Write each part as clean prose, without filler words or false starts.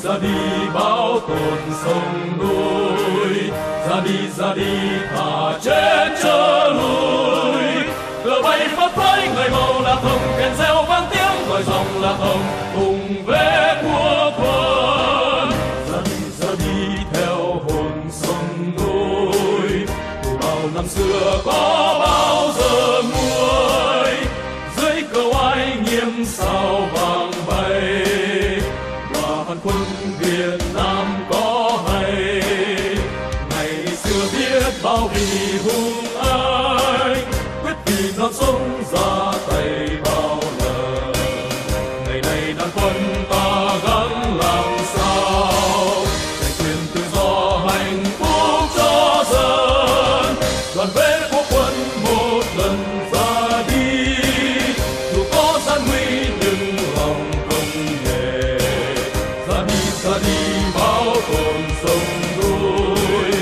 ra đi bảo tồn sông núi, ra đi thà chết chớ lui. Cờ bay phấp phới người màu là thông, kèn reo vang tiếng gọi dòng là thông, cùng về của quân. Ra đi theo hồn sông núi, từ bao năm xưa có bao giờ nguôi, dưới cờ oai nghiêm sao vàng bay. Và hàn quân Việt Nam có hay, ngày xưa biết bao vì hùng anh, quyết vì non sông ra tay bao lần. Ngày nay đàn quân ta gắng làm sao giành quyền tự do hạnh phúc cho dân. Đoàn vệ của quân một lần ra đi, dù có gian nguy nhưng lòng không nhẹ. Ra đi bảo tồn sông núi,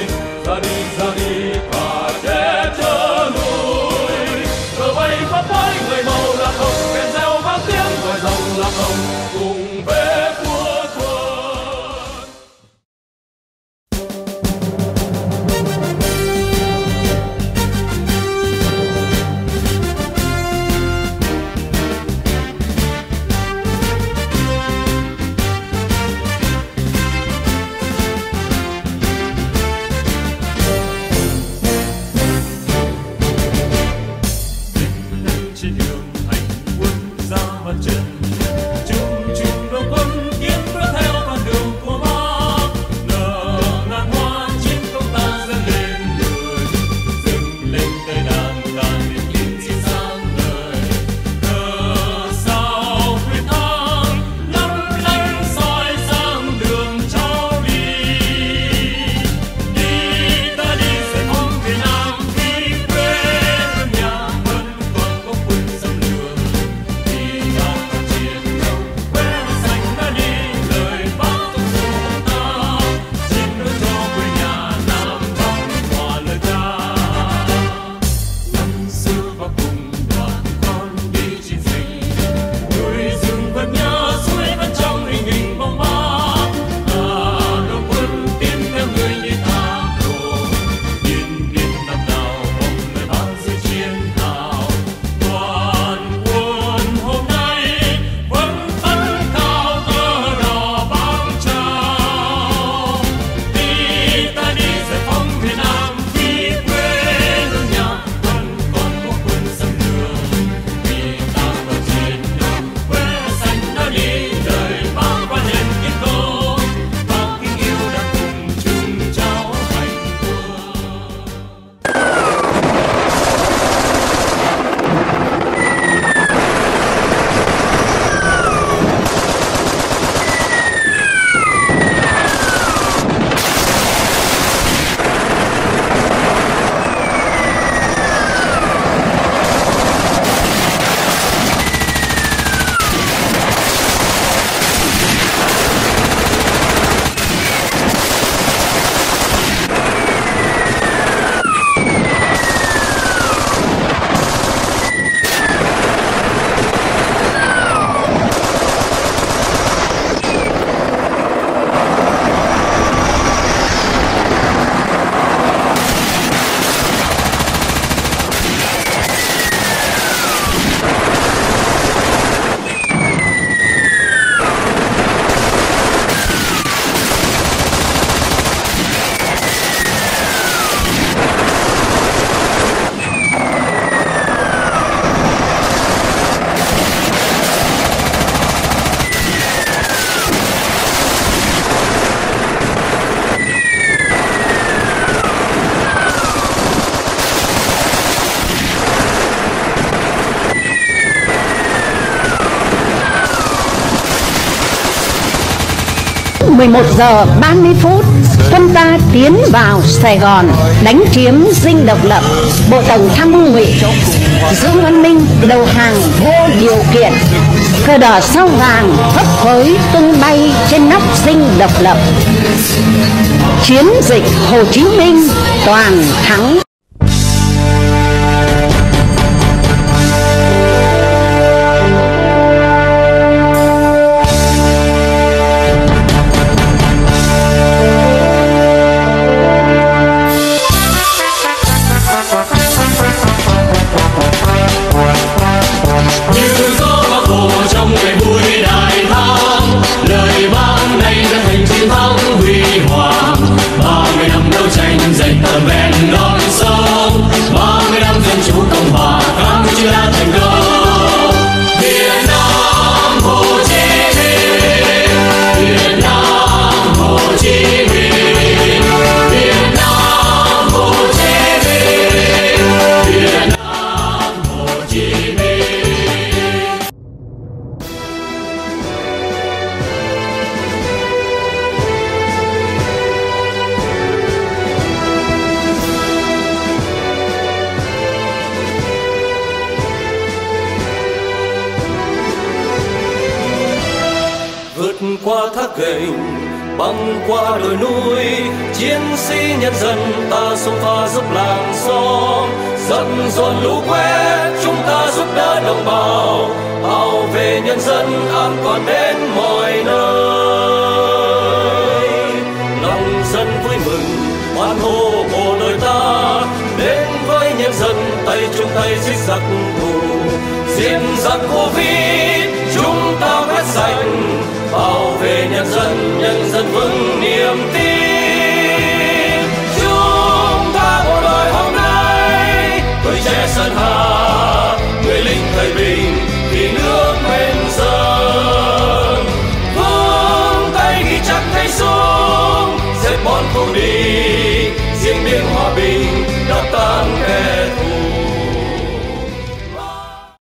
ra đi thà chết chớ lui. Cờ bay phấp phới người màu là không, kèn reo vang tiếng gọi dòng là không, cùng về của quân. Trên đường hành quân ra mặt trận, chung chung đồng quân tiến bước theo con đường của Bác. Nở ngàn hoa chiến công ta dâng lên người, dâng lên cây đàn đàn điện yên xin sang đời. Cờ sao quyết thắng lấp lánh soi sáng đường cháu đi. Đi ta đi giải phóng Việt Nam vì quê hương nhà vẫn còn có quân xâm lược. Vì ta còn chiến đấu quê hương xanh đã đi lời Bác trong số ta, chiến đấu cho quê nhà Nam Bắc hòa lời ca. Năm xưa Bác cùng đoàn con đi chiến dịch, núi rừng vẫn nhớ suối vẫn trong hình hình bóng Bác. Đồng quân tiến theo người như thác đổ, yên biên năm nào mong lời Bác giữ chiến hào. Toàn quân hôm nay vẫn tấn cao cờ đỏ bám trao. Đi ta đi giải phóng Việt Nam vì quê hương nhà vẫn còn có quân xâm lược. Vì ta còn chiến đấu quê hương xanh đã đi đời Bác qua đền tiến công. Bác kính yêu đã cùng chung cháu hành quân. Lúc 11 giờ 30 phút, quân ta tiến vào Sài Gòn, đánh chiếm Dinh Độc Lập. Bộ Tổng Tham mưu Ngụy Dương Văn Minh đầu hàng vô điều kiện. Cờ đỏ sao vàng phấp phới tung bay trên nóc Dinh Độc Lập. Chiến dịch Hồ Chí Minh toàn thắng. vượt qua thác gành, băng qua đồi núi, chiến sĩ nhân dân ta xông pha giúp làng xóm, dần dồn lũ quét chúng ta giúp đỡ đồng bào, bảo vệ nhân dân an toàn đến mọi nơi. Lòng dân vui mừng hoan hô bộ đội ta đến với nhân dân, tay chung tay giết giặc thù, diệt giặc Covid chúng ta quét sạch, bảo vệ nhân dân vững niềm tin. Chúng ta bộ đội hôm nay, tuổi trẻ Sơn Hà, người lính thời bình vì nước bên dân, vung tay ghi chắc tay súng, dẹp bọn thù địch.